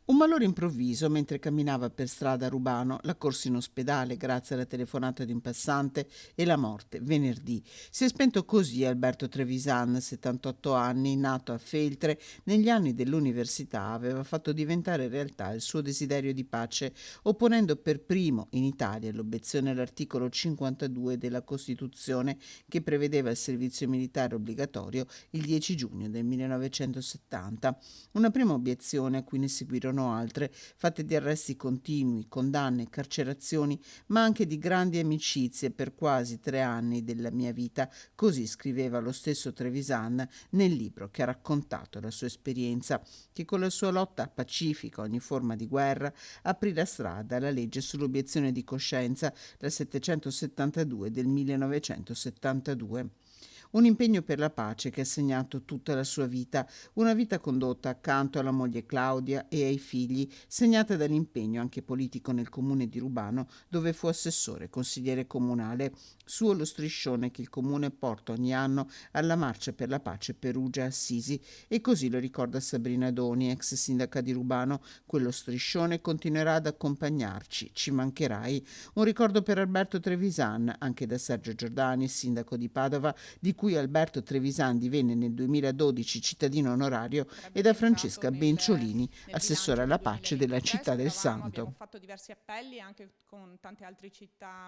Un malore improvviso mentre camminava per strada a Rubano, l'ha corso in ospedale grazie alla telefonata di un passante e la morte venerdì. Si è spento così Alberto Trevisan, 78 anni, nato a Feltre, negli anni dell'università aveva fatto diventare realtà il suo desiderio di pace, opponendo per primo in Italia l'obiezione all'articolo 52 della Costituzione che prevedeva il servizio militare obbligatorio il 10 giugno del 1970. Una prima obiezione a cui ne seguirono altre, fatte di arresti continui, condanne, carcerazioni, ma anche di grandi amicizie per quasi 3 anni della mia vita, così scriveva lo stesso Trevisan nel libro che ha raccontato la sua esperienza, che con la sua lotta pacifica a ogni forma di guerra aprì la strada alla legge sull'obiezione di coscienza, la 772 del 1972. Un impegno per la pace che ha segnato tutta la sua vita, una vita condotta accanto alla moglie Claudia e ai figli, segnata dall'impegno anche politico nel comune di Rubano, dove fu assessore e consigliere comunale. Suo lo striscione che il comune porta ogni anno alla Marcia per la Pace Perugia-Assisi, e così lo ricorda Sabrina Doni, ex sindaca di Rubano. Quello striscione continuerà ad accompagnarci, ci mancherai. Un ricordo per Alberto Trevisan, anche da Sergio Giordani, sindaco di Padova, di cui Alberto Trevisan divenne nel 2012 cittadino onorario, Sarebbe e da rientrato Francesca Benciolini, nel assessore bilancio del alla pace della 2023. città del Speravamo, abbiamo Santo. fatto diversi appelli anche con tante altre città